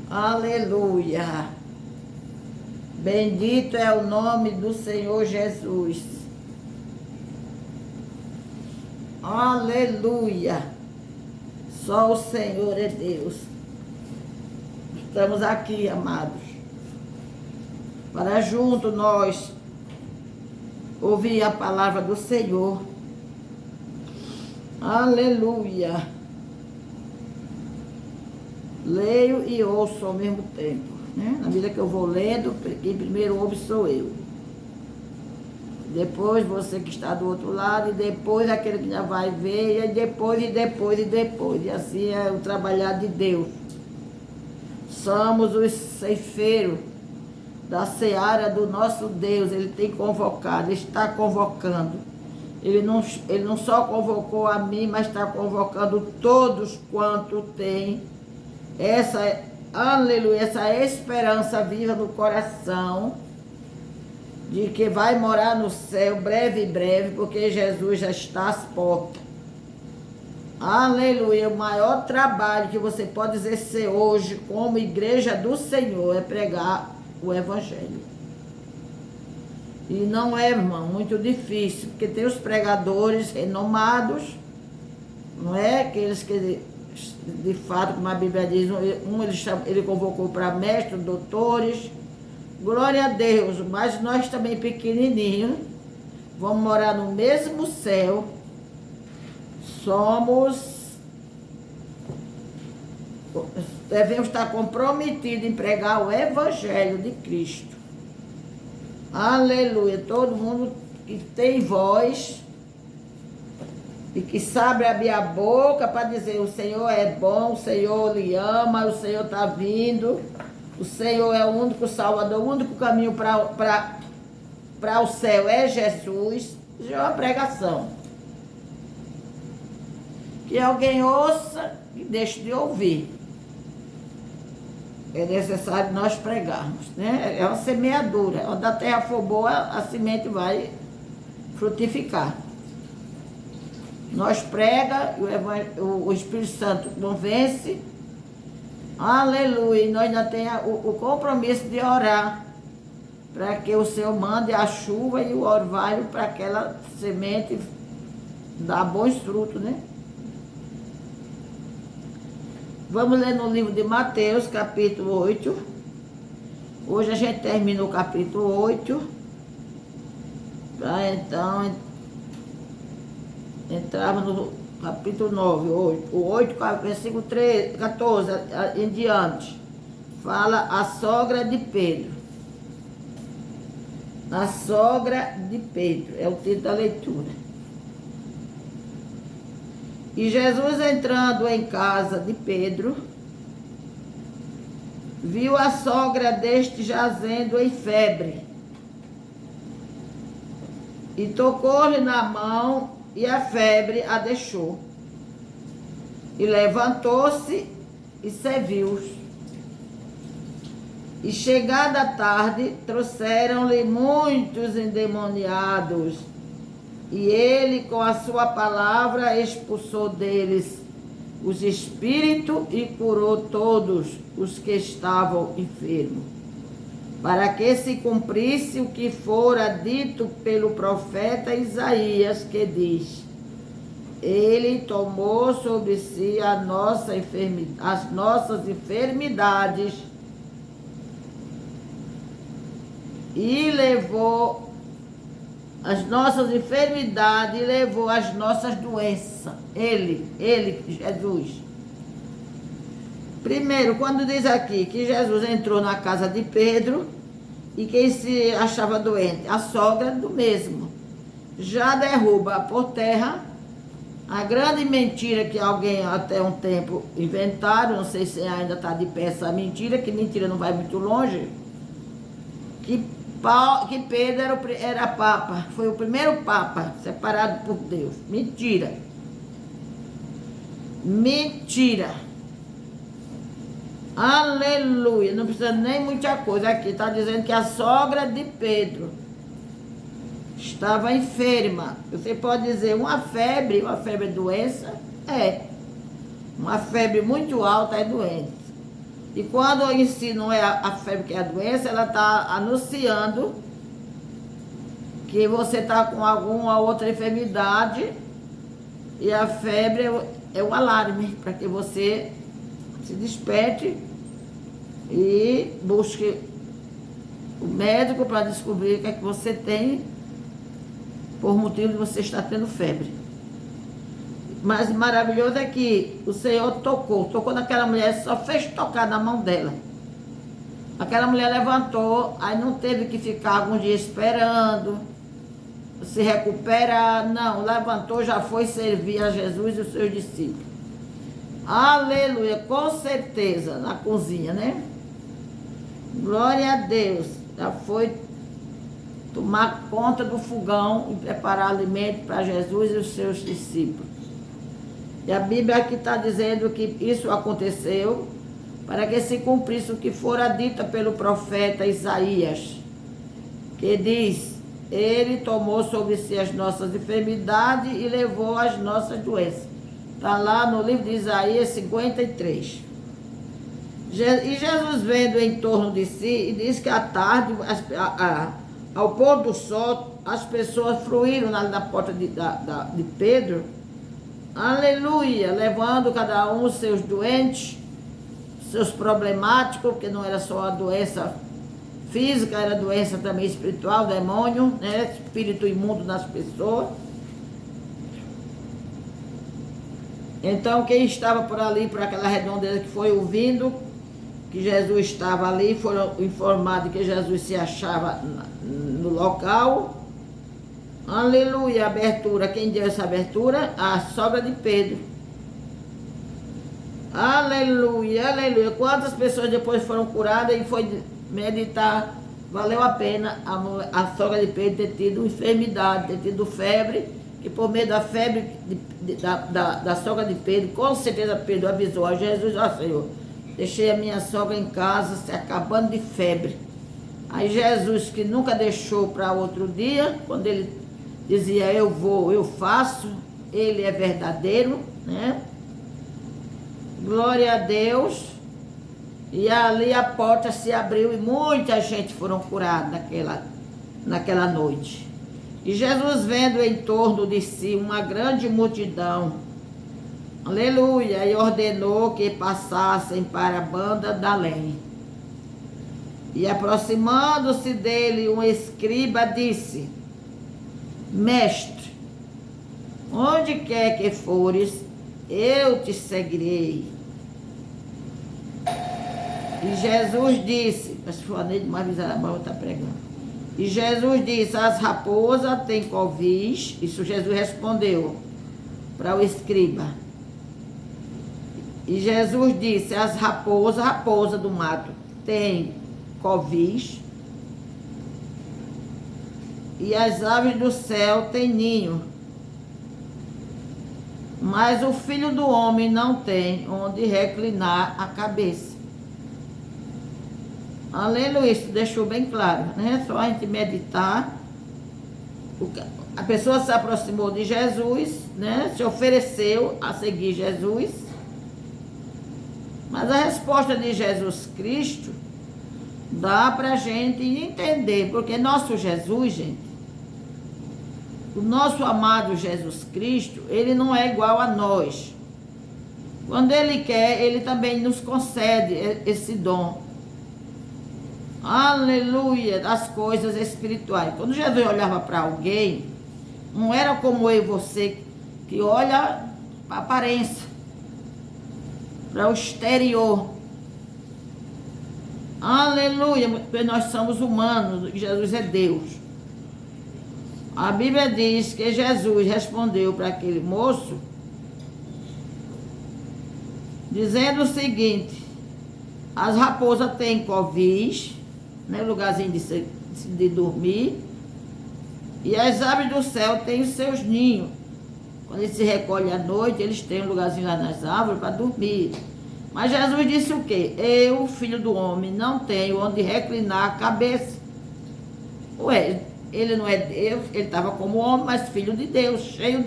Aleluia. Bendito é o nome do Senhor Jesus. Aleluia. Só o Senhor é Deus. Estamos aqui, amados, para junto nós ouvir a palavra do Senhor. Aleluia. Leio e ouço ao mesmo tempo, né? Na medida que eu vou lendo, quem primeiro ouve sou eu. Depois você que está do outro lado, e depois aquele que já vai ver, e depois, e depois, e depois. E assim é o trabalhar de Deus. Somos os ceifeiros da seara do nosso Deus. Ele tem convocado, Ele está convocando. Ele não só convocou a mim, mas está convocando todos quanto têm aleluia, essa esperança viva no coração de que vai morar no céu breve e breve, porque Jesus já está às portas. Aleluia. O maior trabalho que você pode exercer hoje como igreja do Senhor é pregar o Evangelho. E não é, irmão, muito difícil, porque tem os pregadores renomados, não é? Aqueles que, de fato, como a Bíblia diz, ele convocou para mestres, doutores. Glória a Deus, mas nós também pequenininhos, vamos morar no mesmo céu. Devemos estar comprometidos em pregar o Evangelho de Cristo. Aleluia. Todo mundo que tem voz e que sabe abrir a boca para dizer: o Senhor é bom, o Senhor lhe ama, o Senhor está vindo, o Senhor é o único Salvador, o único caminho para o céu é Jesus. Já é uma pregação. Que alguém ouça e deixe de ouvir. É necessário nós pregarmos, né? É uma semeadura. Onde a terra for boa, a semente vai frutificar. Nós prega, o Espírito Santo convence. Aleluia. E nós ainda temos o compromisso de orar para que o Senhor mande a chuva e o orvalho para aquela semente dar bons frutos, né? Vamos ler no livro de Mateus, capítulo 8. Hoje a gente termina o capítulo 8. Para então entrarmos no capítulo 9. O 8, versículo 14 em diante. Fala a sogra de Pedro. A sogra de Pedro é o título da leitura. E Jesus, entrando em casa de Pedro, viu a sogra deste jazendo em febre. E tocou-lhe na mão, e a febre a deixou. E levantou-se e serviu-os. E chegada a tarde, trouxeram-lhe muitos endemoniados. E ele, com a sua palavra, expulsou deles os espíritos e curou todos os que estavam enfermos, para que se cumprisse o que fora dito pelo profeta Isaías, que diz: Ele tomou sobre si as nossas enfermidades e levou as nossas enfermidades e levou as nossas doenças. Ele, Jesus. Primeiro, quando diz aqui que Jesus entrou na casa de Pedro e quem se achava doente, a sogra do mesmo, já derruba por terra a grande mentira que alguém até um tempo inventaram. Não sei se ainda está de pé essa mentira, que mentira não vai muito longe, que Pedro era papa, foi o primeiro papa separado por Deus. Mentira. Mentira. Aleluia. Não precisa nem muita coisa aqui. Está dizendo que a sogra de Pedro estava enferma. Você pode dizer uma febre é doença? É. Uma febre muito alta é doença. E quando em si não é a febre que é a doença, ela está anunciando que você está com alguma outra enfermidade, e a febre é o alarme para que você se desperte e busque o médico para descobrir o que é que você tem por motivo de você estar tendo febre. Mas maravilhoso é que o Senhor tocou naquela mulher, só fez tocar na mão dela. Aquela mulher levantou, aí não teve que ficar alguns dias esperando, se recuperar, não, levantou, já foi servir a Jesus e os seus discípulos. Aleluia, com certeza, na cozinha, né? Glória a Deus, já foi tomar conta do fogão e preparar alimento para Jesus e os seus discípulos. E a Bíblia aqui está dizendo que isso aconteceu para que se cumprisse o que fora dito pelo profeta Isaías, que diz: Ele tomou sobre si as nossas enfermidades e levou as nossas doenças. Está lá no livro de Isaías 53. E Jesus, vendo em torno de si, e diz que à tarde, ao pôr do sol, as pessoas fluíram na porta de Pedro, aleluia, levando cada um os seus doentes, seus problemáticos, porque não era só a doença física, era doença também espiritual, demônio, né? Espírito imundo nas pessoas. Então, quem estava por ali, por aquela redondeza, que foi ouvindo que Jesus estava ali, foram informados que Jesus se achava no local. Aleluia, abertura. Quem deu essa abertura? A sogra de Pedro. Aleluia, aleluia. Quantas pessoas depois foram curadas e foi meditar? Valeu a pena a sogra de Pedro ter tido enfermidade, ter tido febre, que por meio da febre da sogra de Pedro, com certeza Pedro avisou a Jesus: ó Senhor, deixei a minha sogra em casa, se acabando de febre. Aí Jesus, que nunca deixou para outro dia, quando ele dizia eu vou, eu faço, ele é verdadeiro, né? Glória a Deus. E ali a porta se abriu e muita gente foram curada naquela noite. E Jesus, vendo em torno de si uma grande multidão, aleluia, e ordenou que passassem para a banda da além. E aproximando-se dele, um escriba disse: Mestre, onde quer que fores, eu te seguirei. E Jesus disse, mas falei demais, Miserável está pregando. E Jesus disse: as raposas têm covis. Isso Jesus respondeu para o escriba. E Jesus disse: as raposas, raposa do mato, têm covis, e as aves do céu têm ninho, mas o Filho do Homem não tem onde reclinar a cabeça. Aleluia, isso deixou bem claro, né? Só a gente meditar. A pessoa se aproximou de Jesus, né? Se ofereceu a seguir Jesus. Mas a resposta de Jesus Cristo dá para a gente entender, porque nosso Jesus, gente, o nosso amado Jesus Cristo, ele não é igual a nós. Quando ele quer, ele também nos concede esse dom. Aleluia, das coisas espirituais. Quando Jesus olhava para alguém, não era como eu e você, que olha para a aparência, para o exterior. Aleluia, porque nós somos humanos, Jesus é Deus. A Bíblia diz que Jesus respondeu para aquele moço, dizendo o seguinte: as raposas têm covis, né, lugarzinho de dormir, e as aves do céu têm os seus ninhos. Quando eles se recolhem à noite, eles têm um lugarzinho lá nas árvores para dormir. Mas Jesus disse o quê? Eu, Filho do Homem, não tenho onde reclinar a cabeça. Ué, ele não é Deus, ele estava como homem, mas filho de Deus, cheio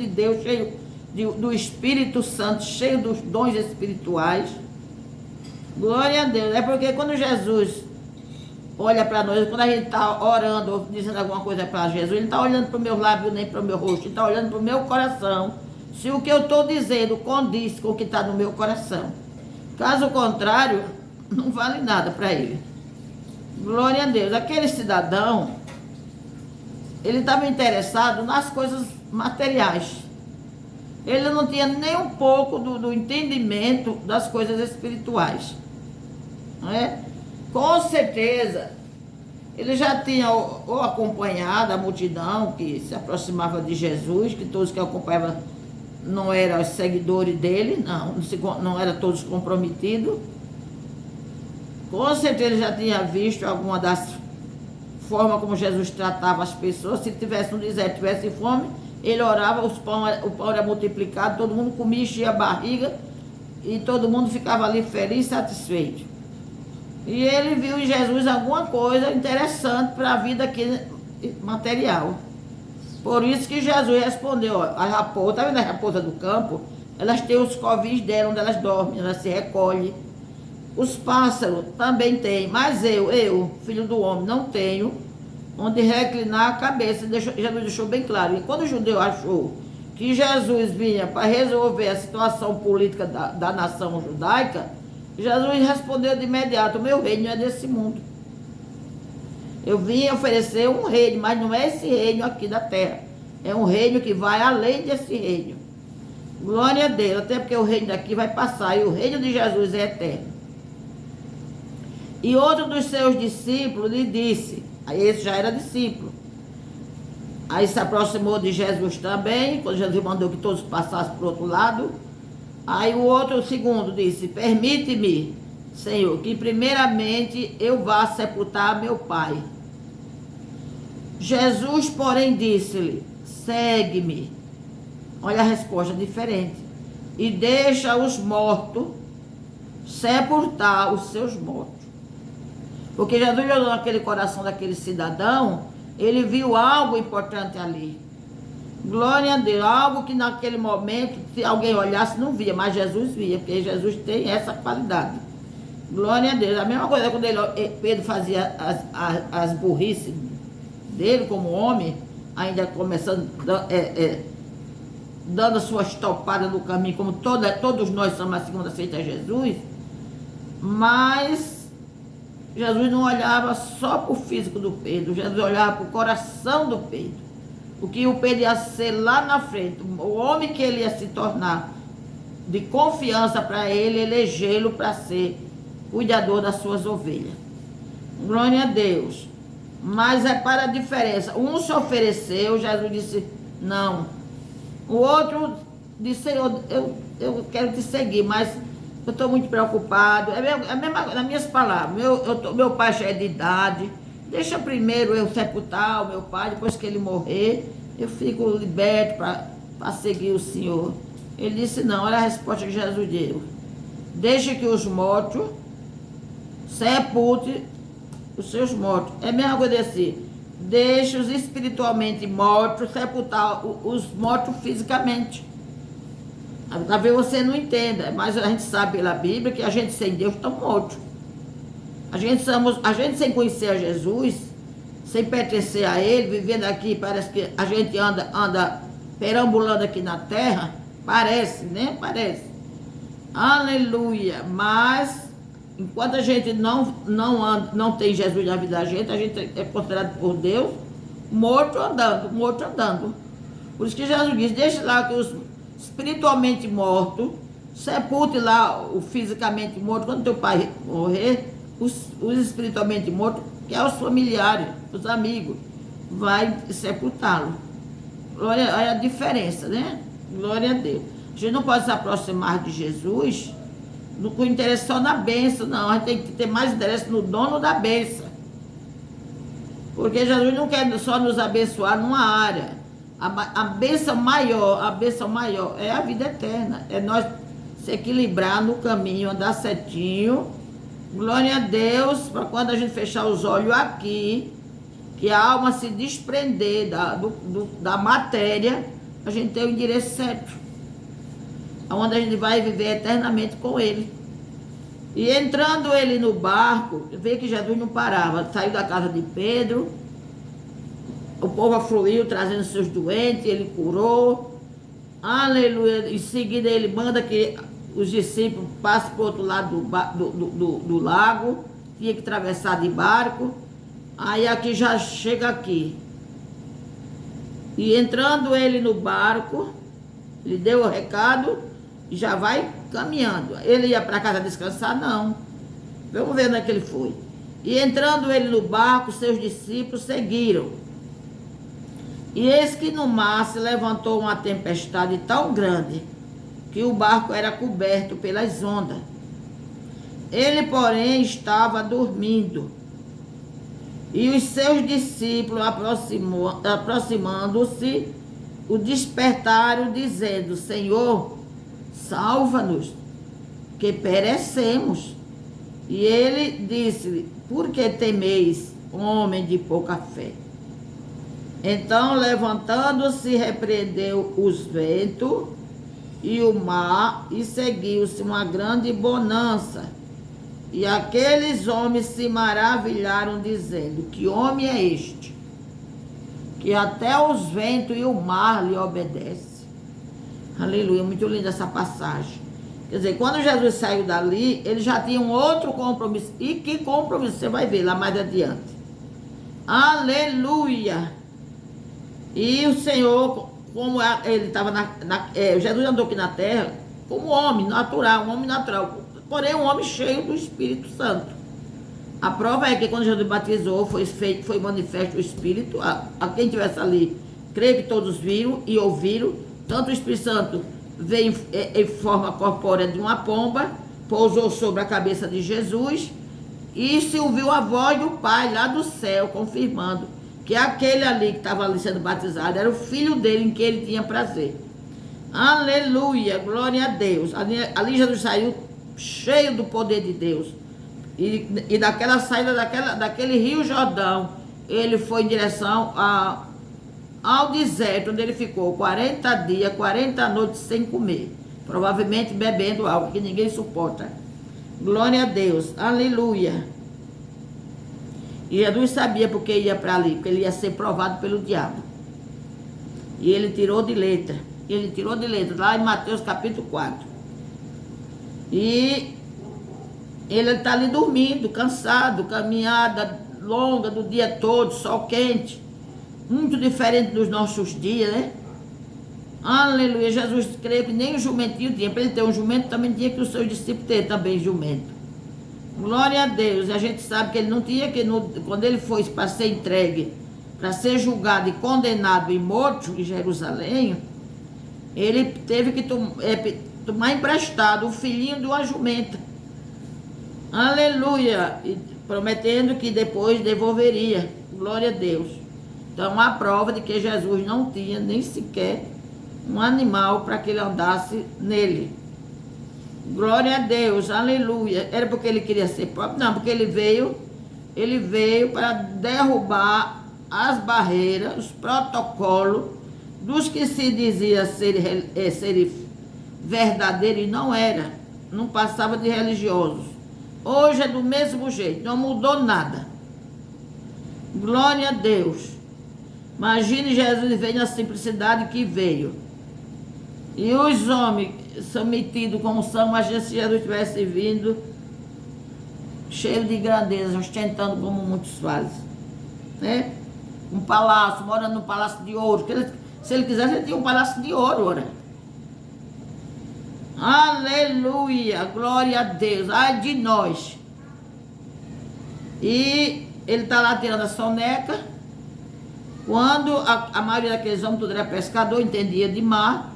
do Espírito Santo, cheio dos dons espirituais. Glória a Deus. É porque quando Jesus olha para nós, quando a gente está orando ou dizendo alguma coisa para Jesus, ele não está olhando para o meu lábio nem para o meu rosto, ele está olhando para o meu coração. Se o que eu estou dizendo condiz com o que está no meu coração. Caso contrário, não vale nada para ele. Glória a Deus. Aquele cidadão, ele estava interessado nas coisas materiais. Ele não tinha nem um pouco do entendimento das coisas espirituais. Não é? Com certeza, ele já tinha ou acompanhado a multidão que se aproximava de Jesus, que todos que acompanhavam não eram seguidores dele, não eram todos comprometidos. Com certeza ele já tinha visto alguma das formas como Jesus tratava as pessoas. Se tivesse no deserto, tivesse fome, ele orava, o pão era multiplicado, todo mundo comia, enchia a barriga e todo mundo ficava ali feliz e satisfeito. E ele viu em Jesus alguma coisa interessante para a vida aqui material. Por isso que Jesus respondeu, ó, a raposa, tá vendo a raposa do campo? Elas têm os covis dela onde elas dormem, elas se recolhem. Os pássaros também têm, mas eu, filho do homem, não tenho onde reclinar a cabeça. Jesus deixou bem claro. E quando o judeu achou que Jesus vinha para resolver a situação política da nação judaica, Jesus respondeu de imediato: o meu reino não é desse mundo. Eu vim oferecer um reino, mas não é esse reino aqui da terra. É um reino que vai além desse reino. Glória a Deus, até porque o reino daqui vai passar e o reino de Jesus é eterno. E outro dos seus discípulos lhe disse, aí esse já era discípulo, aí se aproximou de Jesus também, quando Jesus mandou que todos passassem para o outro lado. Aí o outro, o segundo, disse: permite-me, Senhor, que primeiramente eu vá sepultar meu pai. Jesus, porém, disse-lhe: segue-me. Olha a resposta diferente. E deixa os mortos sepultar os seus mortos. Porque Jesus olhou naquele coração daquele cidadão, ele viu algo importante ali. Glória a Deus, algo que naquele momento, se alguém olhasse, não via, mas Jesus via, porque Jesus tem essa qualidade. Glória a Deus. A mesma coisa quando Pedro fazia as burrices dele como homem, ainda começando, dando as suas topadas no caminho, como todos nós somos a segunda feita a Jesus, mas Jesus não olhava só para o físico do Pedro, Jesus olhava para o coração do Pedro. O que o Pedro ia ser lá na frente, o homem que ele ia se tornar, de confiança para ele, elegê-lo para ser cuidador das suas ovelhas. Glória a Deus. Mas é para a diferença. Um se ofereceu, Jesus disse não. O outro disse: eu quero te seguir, mas eu estou muito preocupado. É a mesma, nas minhas palavras, meu pai já é de idade, deixa primeiro eu sepultar o meu pai, depois que ele morrer, eu fico liberto para seguir o Senhor. Ele disse não, olha a resposta que Jesus deu: deixa que os mortos sepulte os seus mortos. É a mesma coisa assim, deixa os espiritualmente mortos sepultar os mortos fisicamente. Talvez você não entenda, mas a gente sabe pela Bíblia que a gente sem Deus está morto. A gente sem conhecer a Jesus, sem pertencer a Ele, vivendo aqui, parece que a gente anda perambulando aqui na terra, parece, né? Parece. Aleluia. Mas enquanto a gente não tem Jesus na vida da gente, a gente é considerado por Deus morto andando. Por isso que Jesus diz: deixa lá que os espiritualmente mortos sepulte lá o fisicamente morto. Quando teu pai morrer, os espiritualmente mortos, que é os familiares, os amigos, vai sepultá-lo. Glória, olha a diferença, né? Glória a Deus. A gente não pode se aproximar de Jesus com interesse só na bênção, não. A gente tem que ter mais interesse no dono da bênção. Porque Jesus não quer só nos abençoar numa área. A bênção maior é a vida eterna. É nós se equilibrar no caminho, andar certinho. Glória a Deus, para quando a gente fechar os olhos aqui, que a alma se desprender da matéria, a gente tem o endereço certo. Onde a gente vai viver eternamente com Ele. E entrando ele no barco, vê que Jesus não parava. Saiu da casa de Pedro, o povo afluiu trazendo seus doentes, ele curou. Aleluia. Em seguida ele manda que os discípulos passem para o outro lado do lago, tinha que atravessar de barco. Aí aqui já chega aqui. E entrando ele no barco, ele deu o recado e já vai caminhando. Ele ia para casa descansar? Não. Vamos ver onde é que ele foi. E entrando ele no barco, seus discípulos seguiram. E eis que no mar se levantou uma tempestade tão grande que o barco era coberto pelas ondas. Ele, porém, estava dormindo. E os seus discípulos, aproximando-se, o despertaram, dizendo: Senhor, salva-nos, que perecemos. E ele disse: por que temeis, homem de pouca fé? Então, levantando-se, repreendeu os ventos e o mar, e seguiu-se uma grande bonança. E aqueles homens se maravilharam, dizendo: que homem é este, que até os ventos e o mar lhe obedecem? Aleluia, muito linda essa passagem. Quer dizer, quando Jesus saiu dali, ele já tinha um outro compromisso. E que compromisso? Você vai ver lá mais adiante. Aleluia! E o Senhor, como ele estava Jesus andou aqui na terra como homem natural, porém um homem cheio do Espírito Santo. A prova é que quando Jesus batizou, foi manifesto o Espírito. A quem estivesse ali, creio que todos viram e ouviram. Tanto o Espírito Santo veio em forma corpórea de uma pomba, pousou sobre a cabeça de Jesus, e se ouviu a voz do Pai lá do céu, confirmando que aquele ali que estava ali sendo batizado era o filho dele, em que ele tinha prazer. Aleluia, glória a Deus. Ali Jesus saiu cheio do poder de Deus. E daquela saída daquele rio Jordão, ele foi em direção ao deserto, onde ele ficou 40 dias, 40 noites sem comer. Provavelmente bebendo algo que ninguém suporta. Glória a Deus, aleluia. E Jesus sabia porque ia para ali, porque ele ia ser provado pelo diabo. E ele tirou de letra. Lá em Mateus capítulo 4. E ele está ali dormindo, cansado, caminhada longa do dia todo, sol quente. Muito diferente dos nossos dias, né? Aleluia. Jesus creio que nem o jumentinho tinha. Para ele ter um jumento, também tinha que os seus discípulos ter também jumento. Glória a Deus. A gente sabe que ele não tinha, quando ele foi para ser entregue, para ser julgado e condenado e morto em Jerusalém, ele teve que tomar emprestado o filhinho de uma jumenta. Aleluia. E prometendo que depois devolveria. Glória a Deus. Então, a prova de que Jesus não tinha nem sequer um animal para que ele andasse nele. Glória a Deus, aleluia. Era porque ele queria ser próprio? Não, porque ele veio para derrubar as barreiras, os protocolos dos que se dizia ser verdadeiro e não era. Não passava de religiosos. Hoje é do mesmo jeito, não mudou nada. Glória a Deus. Imagine Jesus veio na simplicidade que veio. E os homens são metidos como são, imagina se Jesus tivesse vindo cheio de grandeza, ostentando como muitos fazem, né? Um palácio, morando num palácio de ouro. Se ele quisesse, ele tinha um palácio de ouro, ora. Aleluia, glória a Deus, ai de nós. E ele está lá tirando a soneca, quando a maioria daqueles homens, tudo era pescador, entendia de mar.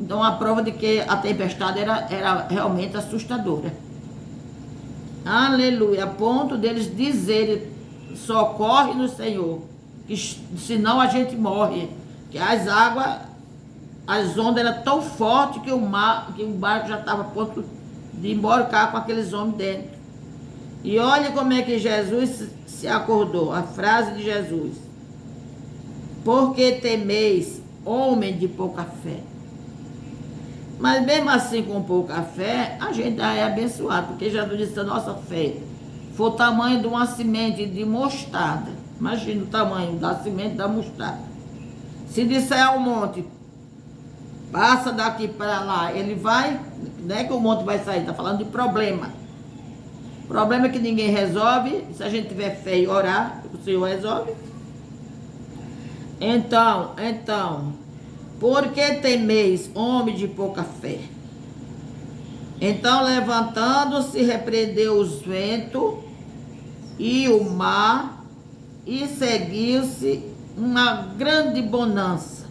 Então, a prova de que a tempestade era realmente assustadora. Aleluia. A ponto deles dizerem: socorre no Senhor, que senão a gente morre. Que as águas, as ondas eram tão fortes que o barco já estava a ponto de embarcar com aqueles homens dentro. E olha como é que Jesus se acordou. A frase de Jesus: por que temeis, homem de pouca fé? Mas mesmo assim, com pouca fé, a gente já é abençoado, porque Jesus disse que a nossa fé foi o tamanho de uma semente de mostarda. Imagina o tamanho da semente da mostarda. Se disser ao monte, passa daqui para lá, ele vai, não é que o monte vai sair, está falando de problema. Problema que ninguém resolve, se a gente tiver fé e orar, o Senhor resolve. Então, por que temeis, homem de pouca fé? Então, levantando-se, repreendeu os ventos e o mar, e seguiu-se uma grande bonança.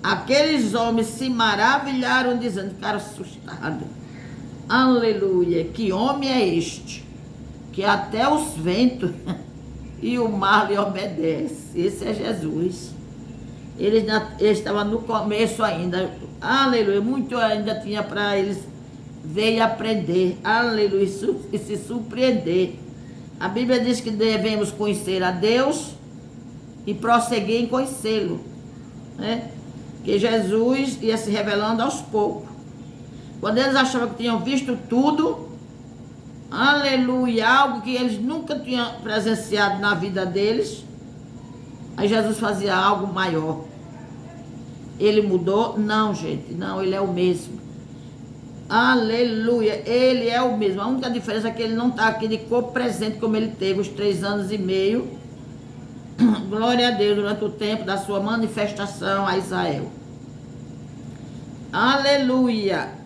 Aqueles homens se maravilharam, dizendo, ficaram assustados. Aleluia, que homem é este? Que até os ventos e o mar lhe obedece. Esse é Jesus. Ele estava no começo ainda. Aleluia, muito ainda tinha para eles ver e aprender. Aleluia, e se surpreender. A Bíblia diz que devemos conhecer a Deus e prosseguir em conhecê-lo, né? Que Jesus ia se revelando aos poucos. Quando eles achavam que tinham visto tudo, aleluia, algo que eles nunca tinham presenciado na vida deles, aí Jesus fazia algo maior. Ele mudou? Não, gente, não, ele é o mesmo. Aleluia, ele é o mesmo. A única diferença é que ele não está aqui de corpo presente como ele teve os 3 anos e meio. Glória a Deus, durante o tempo da sua manifestação a Israel. Aleluia.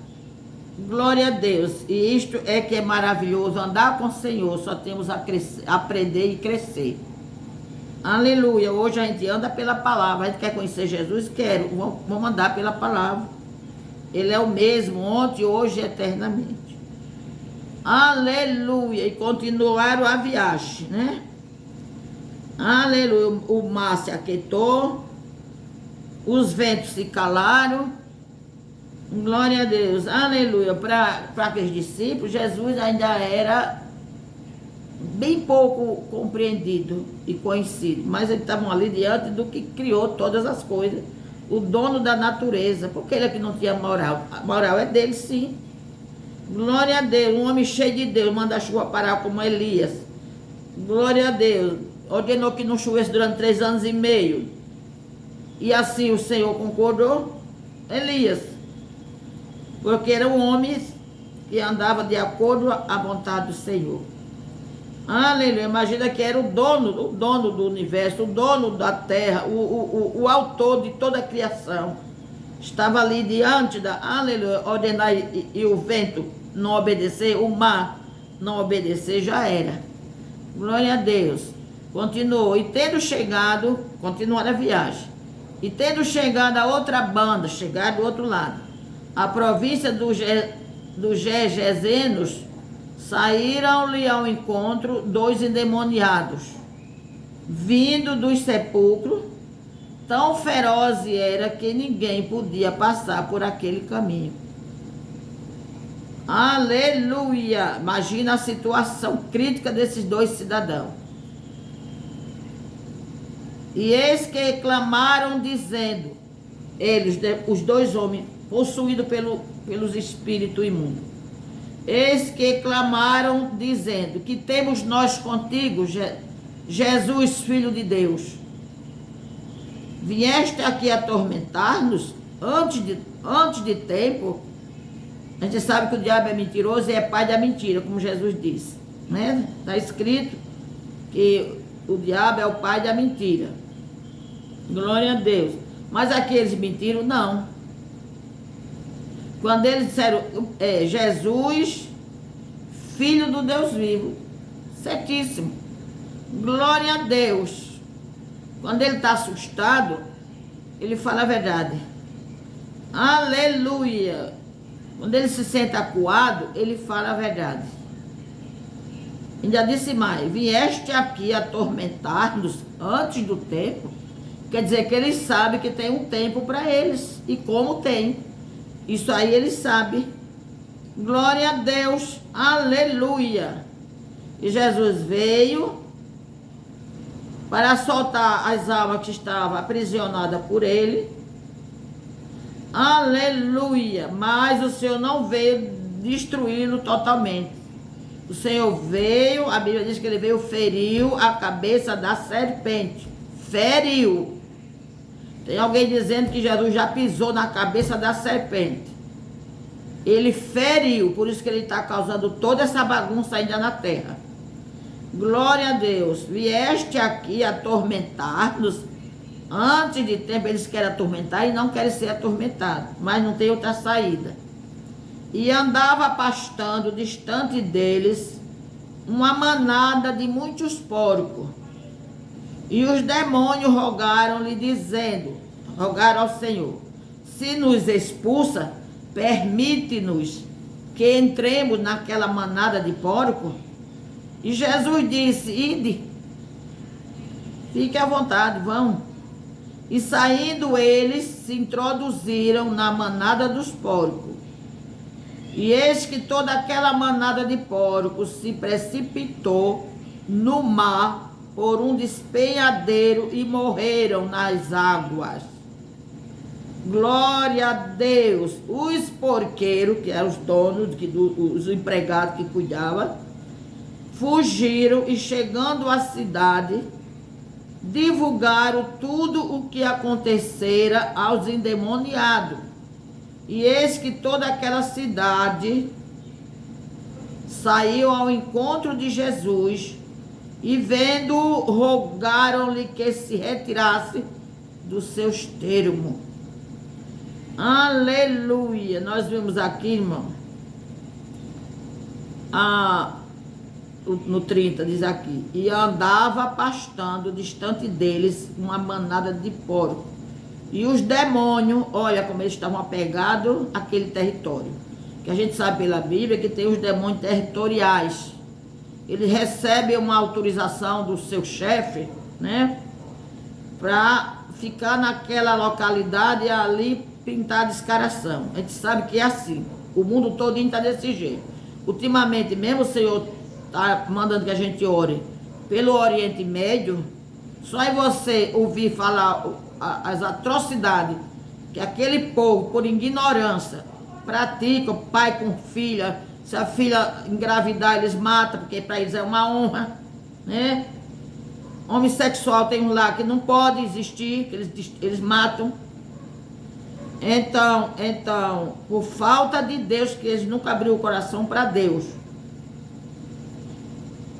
Glória a Deus. E isto é que é maravilhoso, andar com o Senhor. Só temos a aprender e crescer. Aleluia. Hoje a gente anda pela palavra. A gente quer conhecer Jesus? Quero. Vamos andar pela palavra. Ele é o mesmo, ontem, hoje e eternamente. Aleluia. E continuaram a viagem, né? Aleluia. O mar se aquietou. Os ventos se calaram. Glória a Deus, aleluia. Para aqueles discípulos, Jesus ainda era bem pouco compreendido e conhecido, mas eles estavam ali diante do que criou todas as coisas, o dono da natureza, porque ele é que não tinha moral. A moral é dele, sim. Glória a Deus, um homem cheio de Deus, manda a chuva parar como Elias. Glória a Deus, ordenou que não chovesse durante 3 anos e meio, e assim o Senhor concordou. Elias, porque era um homem que andava de acordo à vontade do Senhor. Aleluia, imagina que era o dono do universo, o dono da terra, o autor de toda a criação. Estava ali diante da, aleluia, ordenar e o vento não obedecer, o mar não obedecer, já era. Glória a Deus. Continuou, e tendo chegado, continuou a viagem, e tendo chegado a outra banda, chegar do outro lado, a província dos Gergesenos, saíram-lhe ao encontro 2 endemoniados, vindo dos sepulcros, tão feroz era que ninguém podia passar por aquele caminho. Aleluia! Imagina a situação crítica desses 2 cidadãos. E eis que clamaram dizendo, eles, os 2 homens, possuídos pelos espíritos imundos. Eis que clamaram, dizendo, que temos nós contigo, Jesus, Filho de Deus. Vieste aqui atormentar-nos antes de tempo? A gente sabe que o diabo é mentiroso e é pai da mentira, como Jesus disse, né? Está escrito que o diabo é o pai da mentira. Glória a Deus. Mas aqueles mentiram? Não. Quando eles disseram, Jesus, Filho do Deus vivo, certíssimo, glória a Deus. Quando ele está assustado, ele fala a verdade. Aleluia. Quando ele se sente acuado, ele fala a verdade. Ainda disse mais, vieste aqui atormentar-nos antes do tempo. Quer dizer que eles sabem que tem um tempo para eles, e como tem. Isso aí ele sabe. Glória a Deus. Aleluia. E Jesus veio para soltar as almas que estavam aprisionadas por ele. Aleluia. Mas o Senhor não veio destruí-lo totalmente. O Senhor veio, a Bíblia diz que ele veio, feriu a cabeça da serpente. Feriu. Tem alguém dizendo que Jesus já pisou na cabeça da serpente. Ele feriu, por isso que ele está causando toda essa bagunça ainda na terra. Glória a Deus. Vieste aqui atormentar-nos. Antes de tempo eles querem atormentar e não querem ser atormentados, mas não tem outra saída. E andava pastando distante deles uma manada de muitos porcos. E os demônios rogaram-lhe, rogaram ao Senhor: se nos expulsa, permite-nos que entremos naquela manada de porcos. E Jesus disse: ide, fique à vontade, vão. E saindo eles, se introduziram na manada dos porcos. E eis que toda aquela manada de porcos se precipitou no mar por um despenhadeiro e morreram nas águas. Glória a Deus. Os porqueiros, que eram os donos, os empregados que cuidavam, fugiram e, chegando à cidade, divulgaram tudo o que acontecera aos endemoniados. E eis que toda aquela cidade saiu ao encontro de Jesus e, vendo, rogaram-lhe que se retirasse dos seus termos. Aleluia. Nós vimos aqui, irmão, no 30 diz aqui: e andava pastando distante deles uma manada de porcos. E os demônios, olha como eles estavam apegados àquele território. Que a gente sabe pela Bíblia que tem os demônios territoriais. Eles recebem uma autorização do seu chefe, né? Para ficar naquela localidade ali, pintar descaração. A gente sabe que é assim. O mundo todinho está desse jeito. Ultimamente, mesmo o Senhor está mandando que a gente ore pelo Oriente Médio, só é você ouvir falar as atrocidades que aquele povo, por ignorância, pratica, pai com filha. Se a filha engravidar, eles matam, porque para eles é uma honra, né? Homossexual tem um lá que não pode existir, que eles matam. Então, por falta de Deus, que eles nunca abriram o coração para Deus.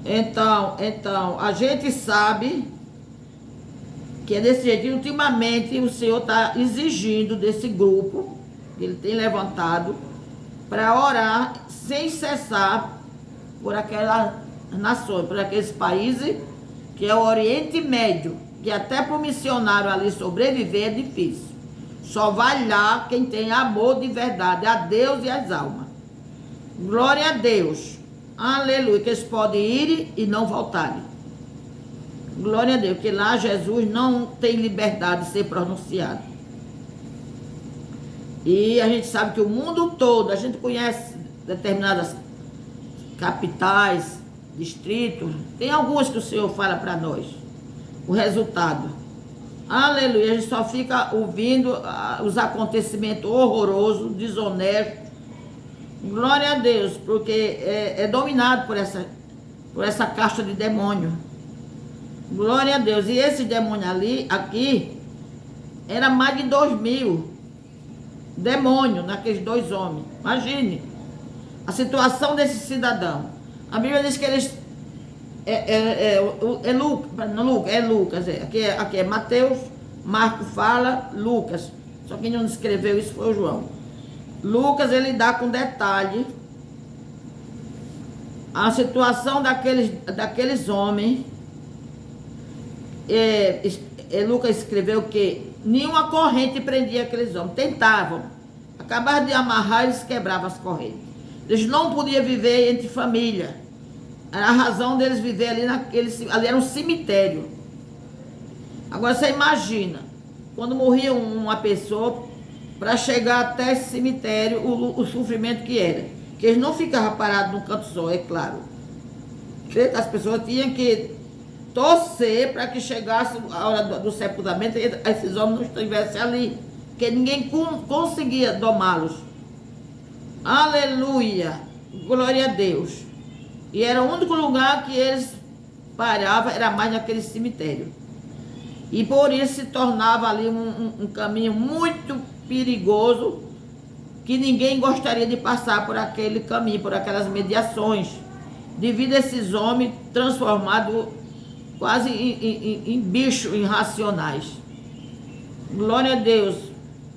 Então, a gente sabe que é desse jeito. E ultimamente o Senhor está exigindo desse grupo, que ele tem levantado, para orar sem cessar por aquelas nações, por aqueles países, que é o Oriente Médio, que até para o missionário ali sobreviver é difícil. Só vai lá quem tem amor de verdade a Deus e às almas. Glória a Deus. Aleluia. Que eles podem ir e não voltarem. Glória a Deus. Porque lá Jesus não tem liberdade de ser pronunciado. E a gente sabe que o mundo todo, a gente conhece determinadas capitais, distritos. Tem alguns que o Senhor fala para nós. O resultado. Aleluia. A gente só fica ouvindo os acontecimentos horrorosos, desonestos. Glória a Deus, porque é dominado por essa casta de demônio. Glória a Deus. E esse demônio aqui, era mais de 2.000 demônios naqueles 2 homens. Imagine a situação desse cidadão. A Bíblia diz que eles... Lucas. Aqui é Mateus, Marcos fala, Lucas. Só quem não escreveu isso foi o João. Lucas, ele dá com detalhe a situação daqueles homens. Lucas escreveu que nenhuma corrente prendia aqueles homens. Tentavam. Acabaram de amarrar, eles quebravam as correntes. Eles não podiam viver entre família. Era a razão deles viver ali ali era um cemitério. Agora você imagina, quando morria uma pessoa, para chegar até esse cemitério, o sofrimento que era. Que eles não ficavam parados num canto só, é claro. As pessoas tinham que torcer para que chegasse a hora do sepultamento e esses homens não estivessem ali. que ninguém conseguia domá-los. Aleluia, glória a Deus. E era o único lugar que eles paravam, era mais naquele cemitério. E por isso se tornava ali um caminho muito perigoso, que ninguém gostaria de passar por aquele caminho, por aquelas mediações, devido a esses homens transformados quase em bichos irracionais. Glória a Deus,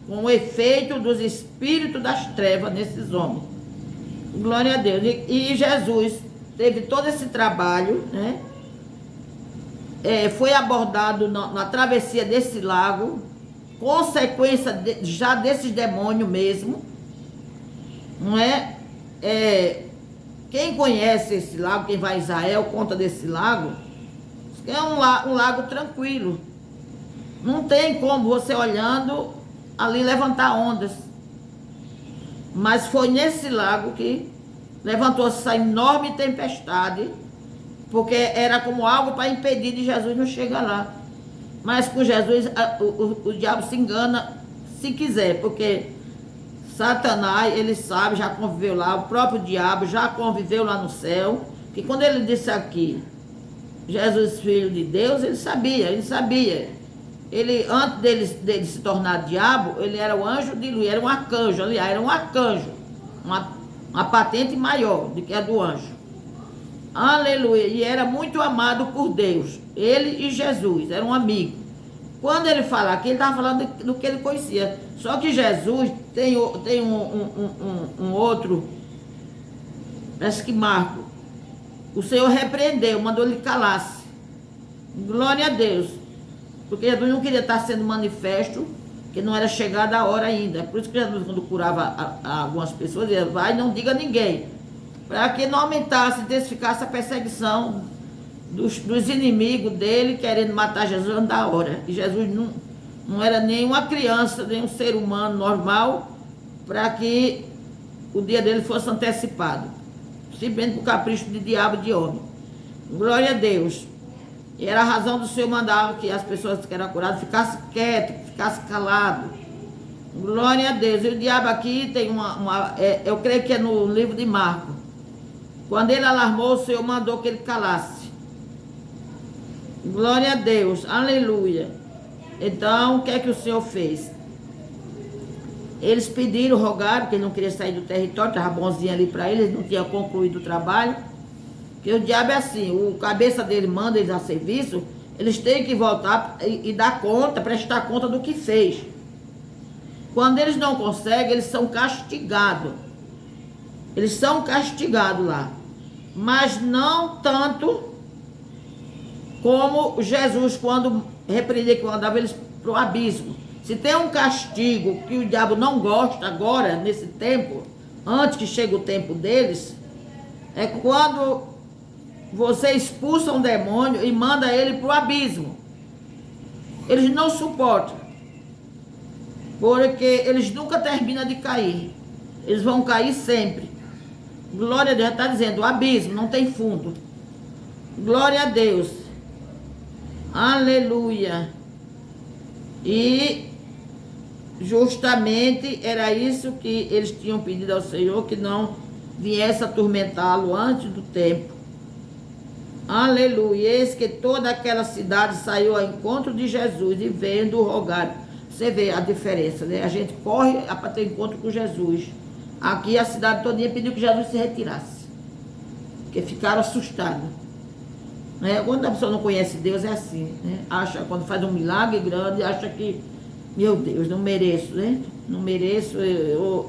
com o efeito dos espíritos das trevas nesses homens. Glória a Deus. E Jesus teve todo esse trabalho, né? Foi abordado na travessia desse lago, consequência já desses demônios mesmo, não é? Quem conhece esse lago, quem vai a Israel, conta desse lago, é um lago tranquilo. Não tem como você olhando ali levantar ondas. Mas foi nesse lago que levantou-se essa enorme tempestade, porque era como algo para impedir de Jesus não chegar lá. Mas com Jesus o diabo se engana se quiser, porque Satanás, ele sabe, já conviveu lá, o próprio diabo já conviveu lá no céu, que quando ele disse aqui, Jesus, filho de Deus, ele sabia. Ele, antes dele se tornar diabo, ele era o anjo de luz, era um arcanjo, aliás, era um arcanjo, uma patente maior do que a do anjo. Aleluia, e era muito amado por Deus, ele e Jesus, eram amigos. Quando ele fala aqui, ele estava falando do que ele conhecia. Só que Jesus tem um outro, parece que Marco, o Senhor repreendeu, mandou ele calar-se. Glória a Deus. Porque Jesus não queria estar sendo manifesto, que não era chegada a hora ainda. Por isso que Jesus, quando curava algumas pessoas, ele vai e não diga a ninguém. Para que não aumentasse, intensificasse a perseguição dos inimigos dele, querendo matar Jesus antes da hora. E Jesus não era nem uma criança, nem um ser humano normal, para que o dia dele fosse antecipado. Simplesmente por capricho de diabo e de homem. Glória a Deus. E era a razão do Senhor mandar que as pessoas que eram curadas ficassem quietas, ficassem caladas. Glória a Deus. E o diabo aqui tem eu creio que é no livro de Marcos. Quando ele alarmou, o Senhor mandou que ele calasse. Glória a Deus. Aleluia. Então, o que é que o Senhor fez? Eles pediram, rogaram, porque ele não queria sair do território, estava bonzinho ali para eles, não tinha concluído o trabalho. Porque o diabo é assim, o cabeça dele manda eles a serviço, eles têm que voltar e dar conta, prestar conta do que fez. Quando eles não conseguem, eles são castigados. Eles são castigados lá. Mas não tanto como Jesus, quando repreendeu, que mandava eles para o abismo. Se tem um castigo que o diabo não gosta agora, nesse tempo, antes que chegue o tempo deles, é quando você expulsa um demônio e manda ele para o abismo. Eles não suportam, porque eles nunca terminam de cair. Eles vão cair sempre. Glória a Deus, está dizendo, o abismo não tem fundo. Glória a Deus. Aleluia. E justamente era isso que eles tinham pedido ao Senhor, que não viesse atormentá-lo antes do tempo. Aleluia. Eis que toda aquela cidade saiu ao encontro de Jesus e vendo rogar. Você vê a diferença, né? A gente corre para ter encontro com Jesus. Aqui a cidade todinha pediu que Jesus se retirasse, porque ficaram assustados. Né? Quando a pessoa não conhece Deus é assim, né? Acha, quando faz um milagre grande, acha que, meu Deus, não mereço, né? Não mereço,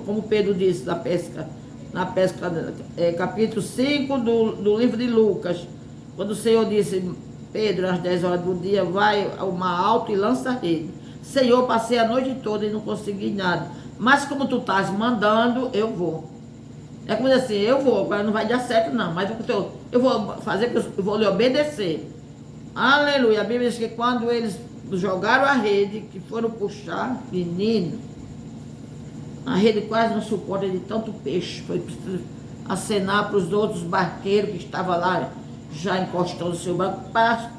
como Pedro disse na pesca, capítulo 5 do livro de Lucas, quando o Senhor disse, Pedro, às 10 horas do dia, vai ao mar alto e lança a rede. Senhor, passei a noite toda e não consegui nada. Mas como tu estás mandando, eu vou. É como dizer assim, eu vou, agora não vai dar certo não, mas eu vou fazer, eu vou lhe obedecer. Aleluia. A Bíblia diz que quando eles jogaram a rede, que foram puxar, menino, a rede quase não suporta de tanto peixe. Foi preciso acenar para os outros barqueiros que estavam lá, já encostando o seu barco, para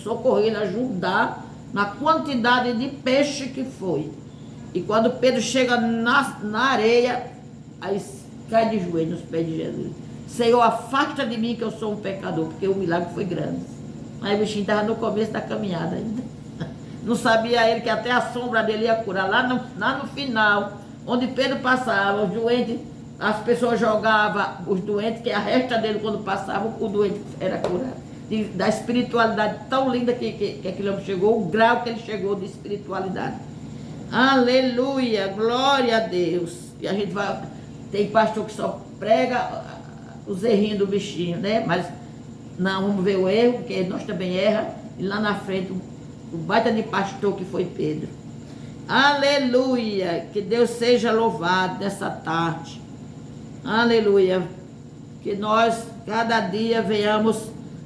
socorrer, ajudar na quantidade de peixe que foi. E quando Pedro chega na areia, aí cai de joelho nos pés de Jesus. Senhor, afasta de mim que eu sou um pecador, porque o milagre foi grande. Aí o bichinho estava no começo da caminhada ainda. Não sabia ele que até a sombra dele ia curar. Lá no final, onde Pedro passava, os doentes, as pessoas jogavam os doentes, que a resta dele, quando passava, o doente era curado. Da espiritualidade tão linda que aquele homem chegou, o grau que ele chegou de espiritualidade. Aleluia, glória a Deus. E a gente vai, tem pastor que só prega os errinhos do bichinho, né? Mas não, vamos ver o erro, porque nós também erramos. E lá na frente, o baita de pastor que foi Pedro. Aleluia, que Deus seja louvado nessa tarde. Aleluia, que nós cada dia venhamos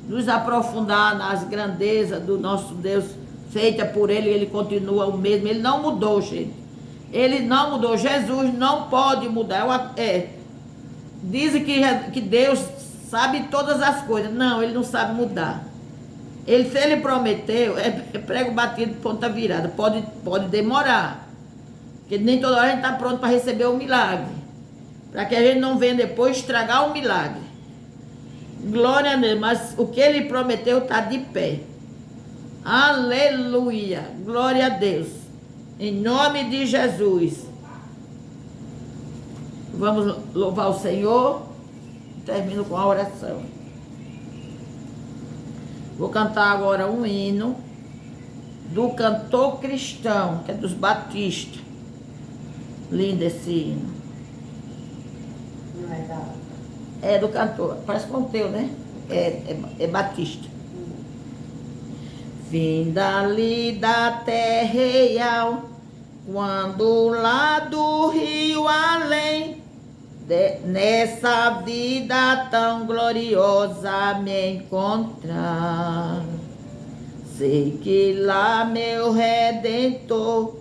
nos aprofundar nas grandezas do nosso Deus, feita por Ele. Ele continua o mesmo, Ele não mudou, gente. Ele não mudou, Jesus não pode mudar. Dizem que Deus sabe todas as coisas. Não, Ele não sabe mudar. Se Ele prometeu, é prego batido, ponta virada. Pode demorar. Porque nem toda hora a gente está pronto para receber o milagre. Para que a gente não venha depois estragar o milagre. Glória a Deus. Mas o que Ele prometeu está de pé. Aleluia. Glória a Deus. Em nome de Jesus. Vamos louvar o Senhor. Termino com a oração. Vou cantar agora um hino do cantor cristão, que é dos batistas. Lindo esse hino. É do cantor, parece com o teu, né? É batista. Vinda ali da terra real, quando lá do rio além, nessa vida tão gloriosa me encontrar. Sei que lá meu Redentor,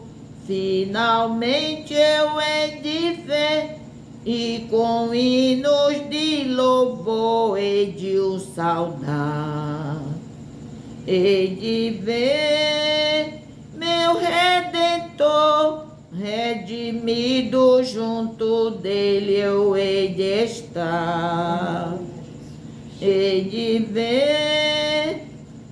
finalmente eu hei de ver, e com hinos de louvor hei de o saudar. Hei de ver meu Redentor, redimido, junto dele eu hei de estar. Hei de ver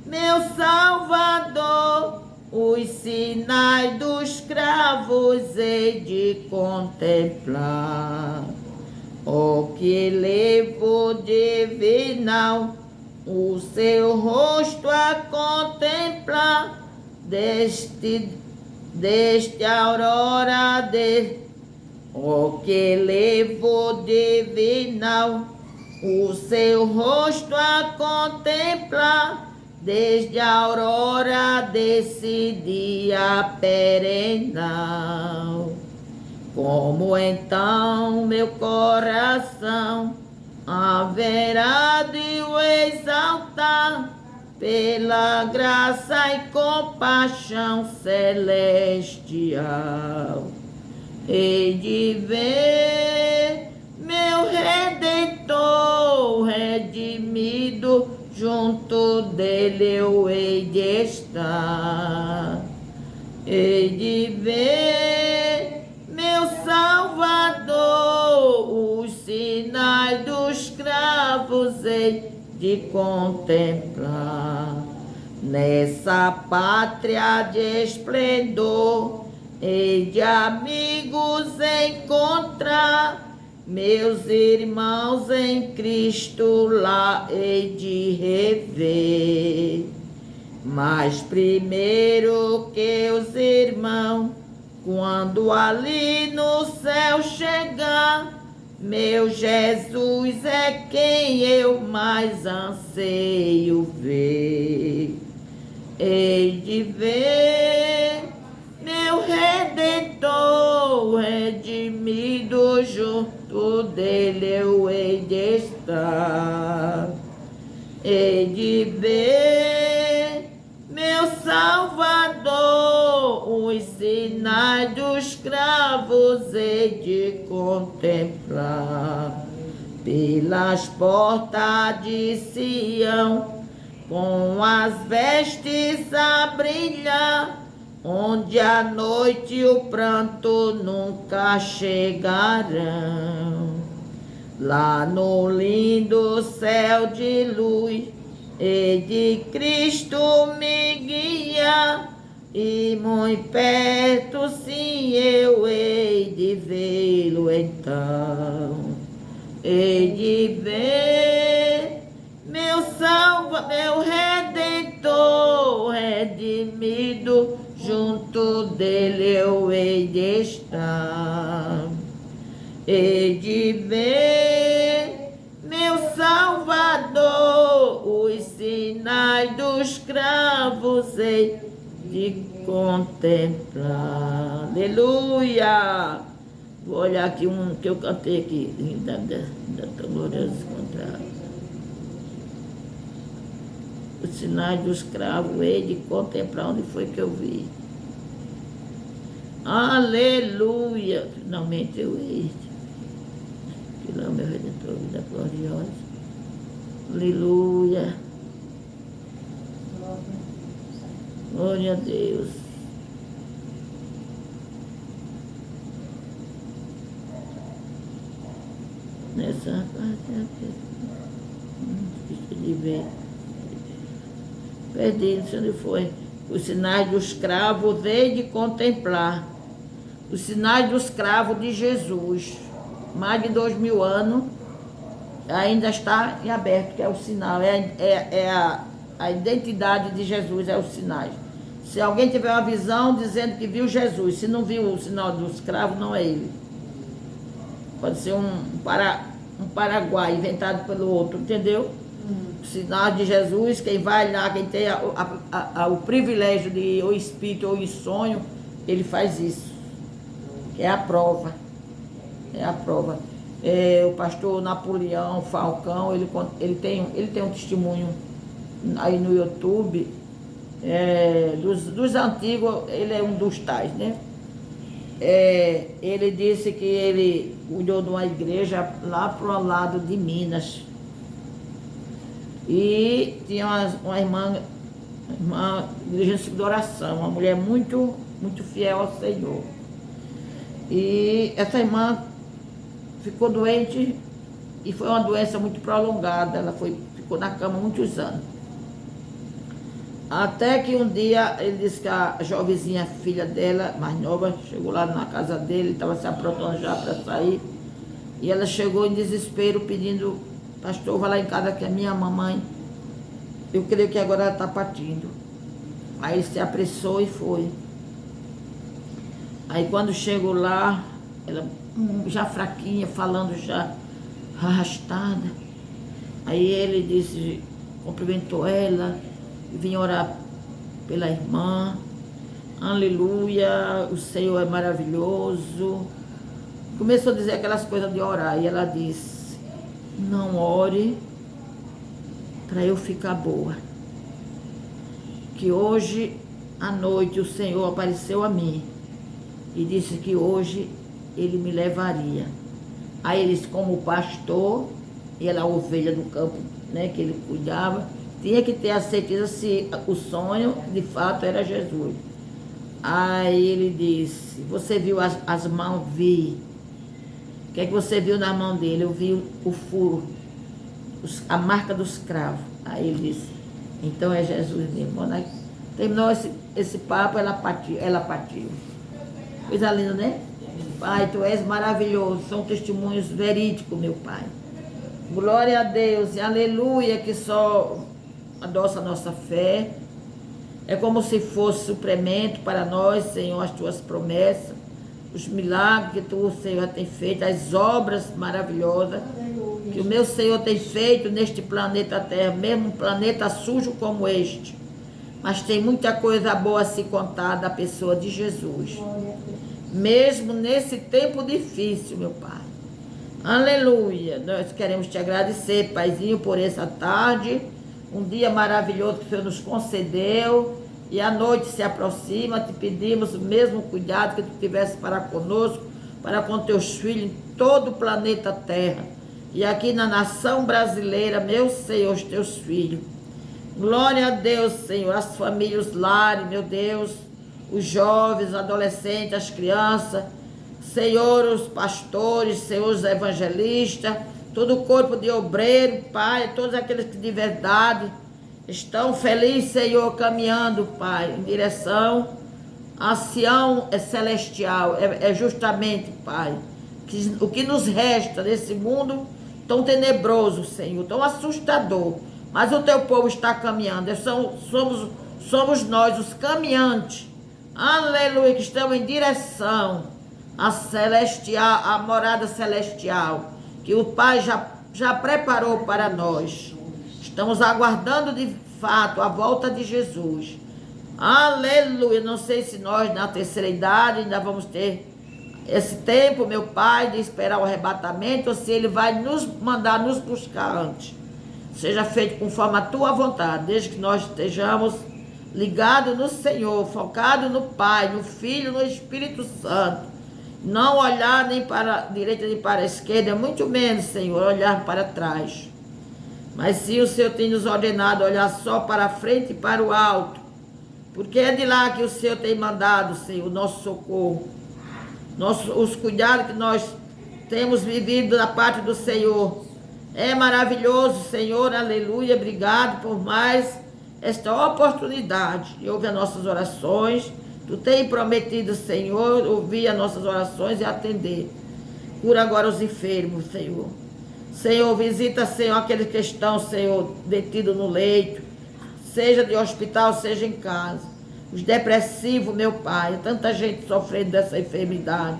meu Salvador, os sinais dos cravos hei de contemplar. Oh, que levo divinal, o seu rosto a contemplar, deste aurora oh, que levo divinal, o seu rosto a contemplar, desde a aurora desse dia perenal. Como então meu coração haverá de o exaltar, pela graça e compaixão celestial. Hei de ver meu Redentor, redimido, junto dele eu hei de estar. Hei de ver meu Salvador, os sinais dos cravos hei de contemplar. Nessa pátria de esplendor, hei de amigos encontrar, meus irmãos em Cristo lá hei de rever. Mas primeiro que os irmãos, quando ali no céu chegar, meu Jesus é quem eu mais anseio ver. Hei de ver meu Redentor, redimido, junto dele eu hei de estar. Hei de ver meu Salvador, os sinais dos cravos hei de contemplar. Pelas portas de Sião, com as vestes a brilhar, onde a noite e o pranto nunca chegarão. Lá no lindo céu de luz, e de Cristo me guia, e muito perto sim eu hei de vê-lo então. Hei de ver meu salva, meu redentor, redimido, junto dele eu hei de estar. Hei de ver meu Salvador, os sinais dos cravos hei de contemplar. Aleluia! Vou olhar aqui um que eu cantei aqui, da tão glorioso encontrar. Os sinais dos cravos hei de contemplar. Onde foi que eu vi? Aleluia! Finalmente eu hei. Que lá, meu Redentor, vida gloriosa. Aleluia. Glória a Deus. Nessa parte aqui. De ver. Perdi, não sei onde foi. Os sinais dos cravos hei de contemplar. Os sinais dos cravos de Jesus. Mais de 2000 anos, ainda está em aberto, que é o sinal, a identidade de Jesus, é os sinais. Se alguém tiver uma visão dizendo que viu Jesus, se não viu o sinal dos escravos, não é ele. Pode ser um Paraguai inventado pelo outro, entendeu? O sinal de Jesus, quem vai lá, quem tem o privilégio de ou espírito ou em sonho, ele faz isso. É a prova. É a prova. O pastor Napoleão Falcão, ele tem um testemunho aí no YouTube, dos antigos, ele é um dos tais, né? Ele disse que ele cuidou de uma igreja lá pro lado de Minas. E tinha uma irmã dirigente de oração, uma mulher muito, muito fiel ao Senhor. E essa irmã ficou doente e foi uma doença muito prolongada. Ela ficou na cama muitos anos. Até que um dia ele disse que a jovenzinha filha dela, mais nova, chegou lá na casa dele, estava se aprontando já para sair. E ela chegou em desespero pedindo: pastor, vai lá em casa que a minha mamãe, eu creio que agora ela está partindo. Aí ele se apressou e foi. Aí quando chegou lá, ela já fraquinha, falando já arrastada. Aí ele disse, cumprimentou ela, vinha orar pela irmã. Aleluia, o Senhor é maravilhoso. Começou a dizer aquelas coisas de orar. E ela disse: não ore para eu ficar boa. Que hoje à noite o Senhor apareceu a mim e disse que hoje ele me levaria. Aí eles, como pastor, e ela a ovelha do campo, né, que ele cuidava, tinha que ter a certeza se o sonho de fato era Jesus. Aí ele disse: você viu as mãos? Vi. O que é que você viu na mão dele? Eu vi o furo, a marca dos cravos. Aí ele disse: então é Jesus mesmo. Quando terminou esse papo, ela partiu. Coisa linda, né? Pai, tu és maravilhoso. São testemunhos verídicos, meu Pai. Glória a Deus e aleluia, que só adoça a nossa fé. É como se fosse suplemento para nós, Senhor, as tuas promessas, os milagres que tu, Senhor, tem feito, as obras maravilhosas que o meu Senhor tem feito neste planeta Terra, mesmo um planeta sujo como este. Mas tem muita coisa boa a se contar da pessoa de Jesus. Mesmo nesse tempo difícil, meu Pai. Aleluia. Nós queremos te agradecer, Paizinho, por essa tarde. Um dia maravilhoso que o Senhor nos concedeu. E a noite se aproxima. Te pedimos o mesmo cuidado que tu tivesse para conosco, para com teus filhos em todo o planeta Terra. E aqui na nação brasileira, meu Senhor, os teus filhos. Glória a Deus, Senhor, as famílias, os lares, meu Deus, os jovens, os adolescentes, as crianças, Senhor, os pastores, Senhor, os evangelistas, todo o corpo de obreiro, Pai, todos aqueles que de verdade estão felizes, Senhor, caminhando, Pai, em direção a Sião celestial. É justamente, Pai, o que nos resta nesse mundo tão tenebroso, Senhor, tão assustador. Mas o teu povo está caminhando. Somos nós, os caminhantes. Aleluia, que estamos em direção à celestial, à morada celestial, que o Pai já preparou para nós. Estamos aguardando de fato a volta de Jesus. Aleluia. Não sei se nós na terceira idade ainda vamos ter esse tempo, meu Pai, de esperar o arrebatamento, ou se Ele vai nos mandar nos buscar antes. Seja feito conforme a tua vontade, desde que nós estejamos ligados no Senhor, focados no Pai, no Filho, no Espírito Santo. Não olhar nem para a direita nem para a esquerda, muito menos, Senhor, olhar para trás. Mas sim, o Senhor tem nos ordenado olhar só para a frente e para o alto, porque é de lá que o Senhor tem mandado, Senhor, o nosso socorro. Os cuidados que nós temos vivido da parte do Senhor. É maravilhoso, Senhor, aleluia, obrigado por mais esta oportunidade de ouvir as nossas orações. Tu tem prometido, Senhor, ouvir as nossas orações e atender. Cura agora os enfermos, Senhor. Senhor, visita, Senhor, aqueles que estão, Senhor, detidos no leito, seja de hospital, seja em casa. Os depressivos, meu Pai, tanta gente sofrendo dessa enfermidade.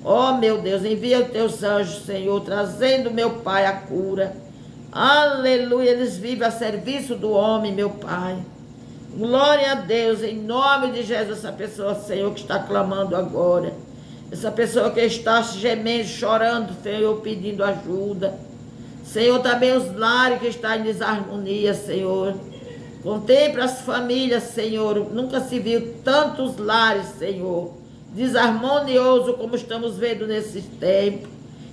Oh, meu Deus, envia os teus anjos, Senhor, trazendo, meu Pai, a cura. Aleluia, eles vivem a serviço do homem, meu Pai. Glória a Deus, em nome de Jesus, essa pessoa, Senhor, que está clamando agora. Essa pessoa que está gemendo, chorando, Senhor, pedindo ajuda. Senhor, também os lares que estão em desarmonia, Senhor. Contempla as famílias, Senhor. Nunca se viu tantos lares, Senhor, desarmonioso como estamos vendo nesses tempos.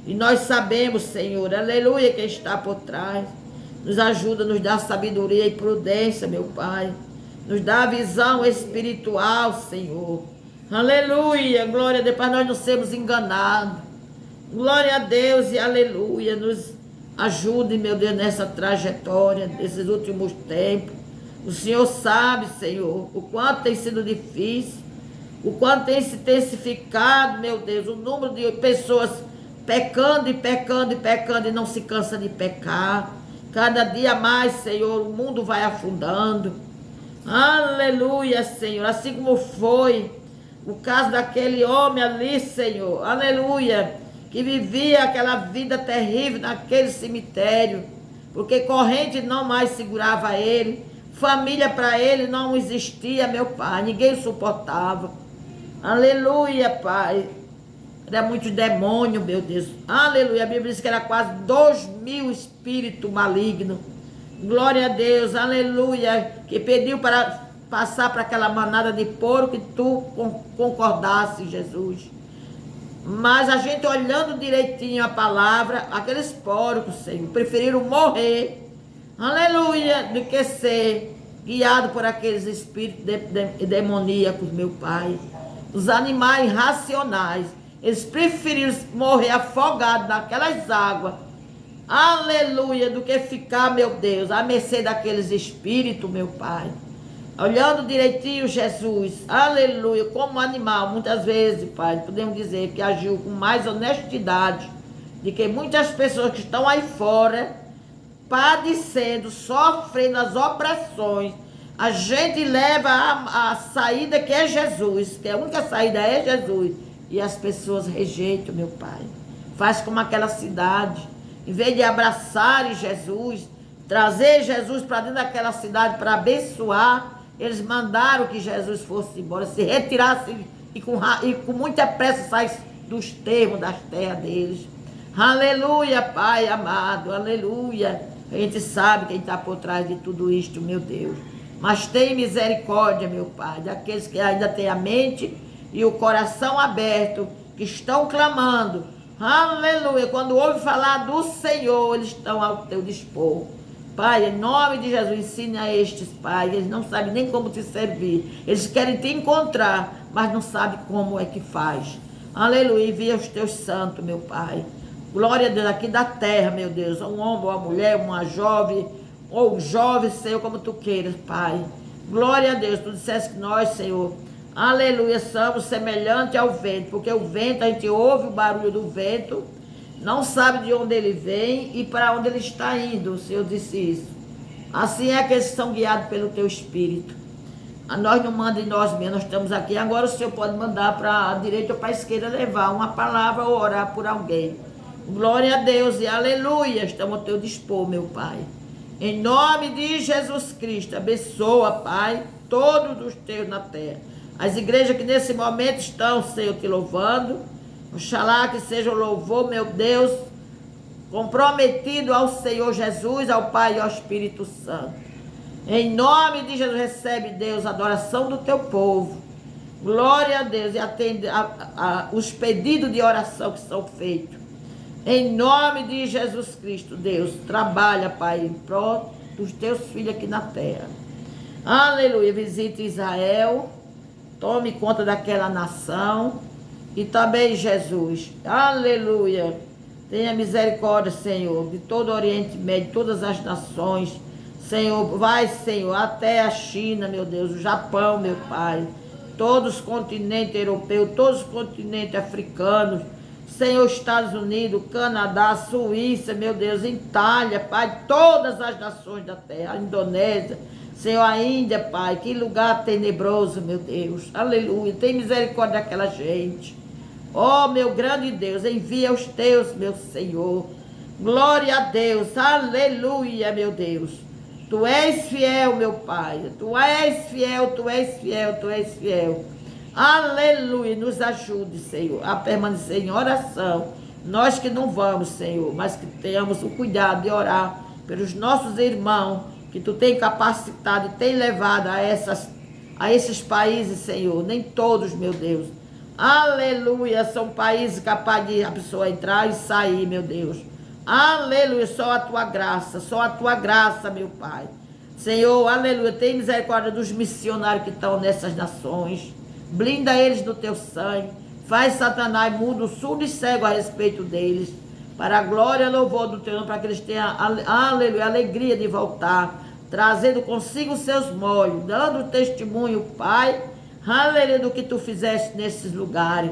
E nós sabemos, Senhor, aleluia, quem está por trás. Nos ajuda, nos dá sabedoria e prudência, meu Pai. Nos dá a visão espiritual, Senhor. Aleluia, glória a Deus, para nós não sermos enganados. Glória a Deus e aleluia. Nos ajude, meu Deus, nessa trajetória, desses últimos tempos. O Senhor sabe, Senhor, o quanto tem sido difícil, o quanto tem se intensificado, meu Deus, o número de pessoas pecando e pecando e pecando e não se cansa de pecar. Cada dia mais, Senhor, o mundo vai afundando. Aleluia, Senhor. Assim como foi o caso daquele homem ali, Senhor. Aleluia. Que vivia aquela vida terrível naquele cemitério. Porque corrente não mais segurava ele. Família para ele não existia, meu Pai. Ninguém suportava. Aleluia, Pai. Era muito demônio, meu Deus. Aleluia. A Bíblia diz que era quase 2.000 espíritos malignos. Glória a Deus. Aleluia. Que pediu para passar para aquela manada de porco que tu concordasse, Jesus. Mas a gente olhando direitinho a palavra, aqueles porcos, Senhor, preferiram morrer, aleluia, do que ser guiado por aqueles espíritos demoníacos, meu Pai. Os animais racionais, eles preferiram morrer afogados naquelas águas, aleluia, do que ficar, meu Deus, à mercê daqueles espíritos, meu Pai. Olhando direitinho, Jesus, aleluia, como animal, muitas vezes, Pai, podemos dizer que agiu com mais honestidade do que muitas pessoas que estão aí fora, padecendo, sofrendo as opressões. A gente leva a saída que é Jesus, que a única saída é Jesus, e as pessoas rejeitam, meu Pai. Faz como aquela cidade, em vez de abraçarem Jesus, trazer Jesus para dentro daquela cidade para abençoar, eles mandaram que Jesus fosse embora, se retirasse e com muita pressa saísse dos termos das terras deles. Aleluia, Pai amado, aleluia. A gente sabe quem está por trás de tudo isto, meu Deus. Mas tem misericórdia, meu Pai, daqueles que ainda têm a mente e o coração aberto, que estão clamando. Aleluia. Quando ouvem falar do Senhor, eles estão ao teu dispor. Pai, em nome de Jesus, ensine a estes, Pai. Eles não sabem nem como te servir. Eles querem te encontrar, mas não sabem como é que faz. Aleluia. Envia os teus santos, meu Pai. Glória a Deus, aqui da terra, meu Deus. Um homem, uma mulher, uma jovem, ou um jovem, Senhor, como tu queiras, Pai. Glória a Deus. Tu disseste que nós, Senhor, aleluia, somos semelhantes ao vento, porque o vento, a gente ouve o barulho do vento, não sabe de onde ele vem e para onde ele está indo. O Senhor disse isso. Assim é que eles são guiados pelo teu Espírito. A nós não manda em nós mesmos, nós estamos aqui. Agora o Senhor pode mandar para a direita ou para a esquerda levar uma palavra ou orar por alguém. Glória a Deus e aleluia. Estamos ao teu dispor, meu Pai. Em nome de Jesus Cristo, abençoa, Pai, todos os teus na terra. As igrejas que nesse momento estão, Senhor, te louvando. Oxalá que seja o louvor, meu Deus, comprometido ao Senhor Jesus, ao Pai e ao Espírito Santo. Em nome de Jesus, recebe, Deus, a adoração do teu povo. Glória a Deus e atende os pedidos de oração que são feitos. Em nome de Jesus Cristo, Deus, trabalha, Pai, em prol dos teus filhos aqui na terra. Aleluia, visite Israel, tome conta daquela nação. E também, Jesus, aleluia, tenha misericórdia, Senhor, de todo o Oriente Médio, todas as nações. Senhor, vai, Senhor, até a China, meu Deus, o Japão, meu Pai, todos os continentes europeus, todos os continentes africanos, Senhor, Estados Unidos, Canadá, Suíça, meu Deus, Itália, Pai, todas as nações da terra, a Indonésia, Senhor, a Índia, Pai, que lugar tenebroso, meu Deus, aleluia, tem misericórdia daquela gente. Oh, meu grande Deus, envia os teus, meu Senhor. Glória a Deus, aleluia, meu Deus. Tu és fiel, meu Pai. Tu és fiel, tu és fiel, tu és fiel. Aleluia, nos ajude, Senhor, a permanecer em oração. Nós que não vamos, Senhor, mas que tenhamos o cuidado de orar pelos nossos irmãos, que tu tem capacitado e tem levado a esses países, Senhor. Nem todos, meu Deus. Aleluia, são países capazes de a pessoa entrar e sair, meu Deus. Aleluia, só a tua graça, meu Pai. Senhor, aleluia, tem misericórdia dos missionários que estão nessas nações. Blinda eles do teu sangue. Faz Satanás mudo, surdo e cego a respeito deles. Para a glória e louvor do teu nome, para que eles tenham, aleluia, alegria de voltar. Trazendo consigo seus molhos, dando testemunho, Pai, aleluia, do que tu fizeste nesses lugares.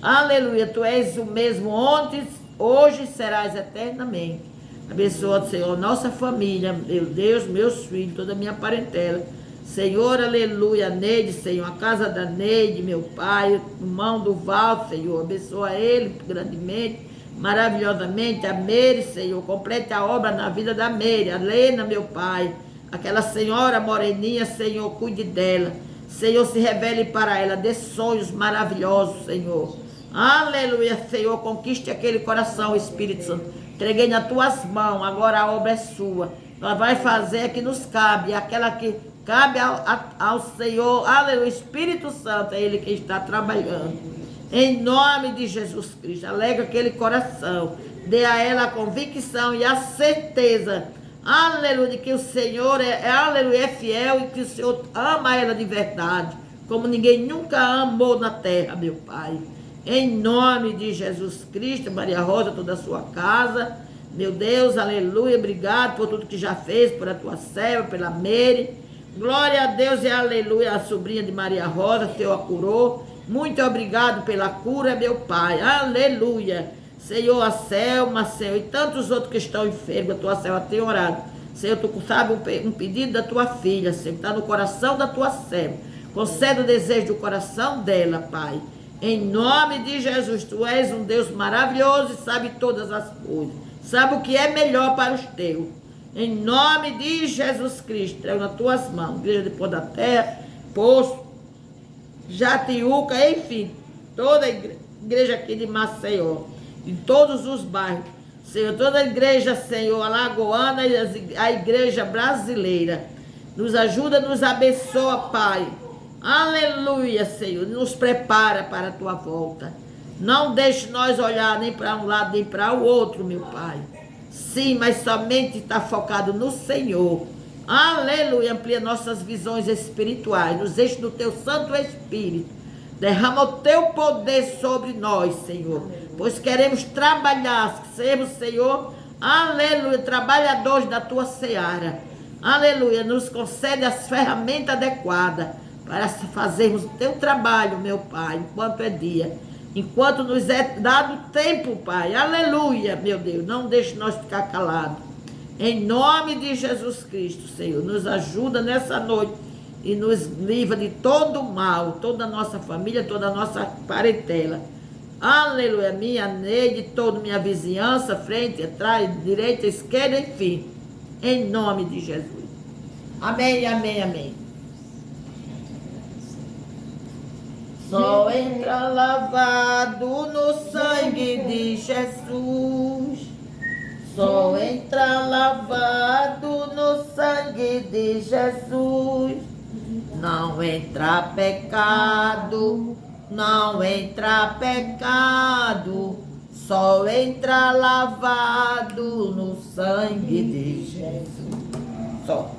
Aleluia, tu és o mesmo ontem, hoje e serás eternamente. Abençoa, Senhor, nossa família, meu Deus, meus filhos, toda a minha parentela. Senhor, aleluia, Neide, Senhor, a casa da Neide, meu Pai, irmão do Val, Senhor, abençoa ele grandemente, maravilhosamente. A Meire, Senhor, complete a obra na vida da Meire. A Lena, meu Pai, aquela senhora moreninha, Senhor, cuide dela. Senhor, se revele para ela, dê sonhos maravilhosos, Senhor. Aleluia, Senhor, conquiste aquele coração, Espírito Santo. Entreguei nas tuas mãos, agora a obra é sua. Nós vai fazer que nos cabe, aquela que cabe ao Senhor, aleluia, Espírito Santo, é Ele que está trabalhando. Em nome de Jesus Cristo, alegra aquele coração, dê a ela a convicção e a certeza, aleluia, de que o Senhor aleluia, é fiel e que o Senhor ama ela de verdade, como ninguém nunca amou na terra, meu Pai. Em nome de Jesus Cristo, Maria Rosa, toda a sua casa, meu Deus, aleluia, obrigado por tudo que já fez, por a tua serva, pela Meire. Glória a Deus e aleluia, a sobrinha de Maria Rosa, o Senhor a curou. Muito obrigado pela cura, meu Pai, aleluia. Senhor, a Selma, Senhor, e tantos outros que estão enfermos, a tua serva tem orado. Senhor, tu sabe um pedido da tua filha, Senhor, está no coração da tua serva. Conceda o desejo do coração dela, Pai. Em nome de Jesus, tu és um Deus maravilhoso e sabe todas as coisas. Sabe o que é melhor para os teus. Em nome de Jesus Cristo, entrego nas tuas mãos, igreja depois da terra, Poço, Jatiuca, enfim, toda a igreja aqui de Maceió, em todos os bairros, Senhor, toda a igreja, Senhor, alagoana e a igreja brasileira, nos ajuda, nos abençoa, Pai. Aleluia, Senhor, nos prepara para a tua volta. Não deixe nós olhar nem para um lado nem para o outro, meu Pai. Sim, mas somente está focado no Senhor. Aleluia. Amplia nossas visões espirituais. Nos enche do teu Santo Espírito. Derrama o teu poder sobre nós, Senhor. Pois queremos trabalhar, sermos, Senhor, aleluia, trabalhadores da tua seara. Aleluia. Nos concede as ferramentas adequadas para fazermos o teu trabalho, meu Pai, enquanto é dia. Enquanto nos é dado tempo, Pai. Aleluia, meu Deus. Não deixe nós ficar calados. Em nome de Jesus Cristo, Senhor. Nos ajuda nessa noite e nos livra de todo o mal. Toda a nossa família, toda a nossa parentela. Aleluia. Minha Neide, toda minha vizinhança, frente, atrás, direita, esquerda, enfim. Em nome de Jesus. Amém, amém, amém. Só entra lavado no sangue de Jesus. Só entra lavado no sangue de Jesus. Não entra pecado, não entra pecado. Só entra lavado no sangue de Jesus. Só.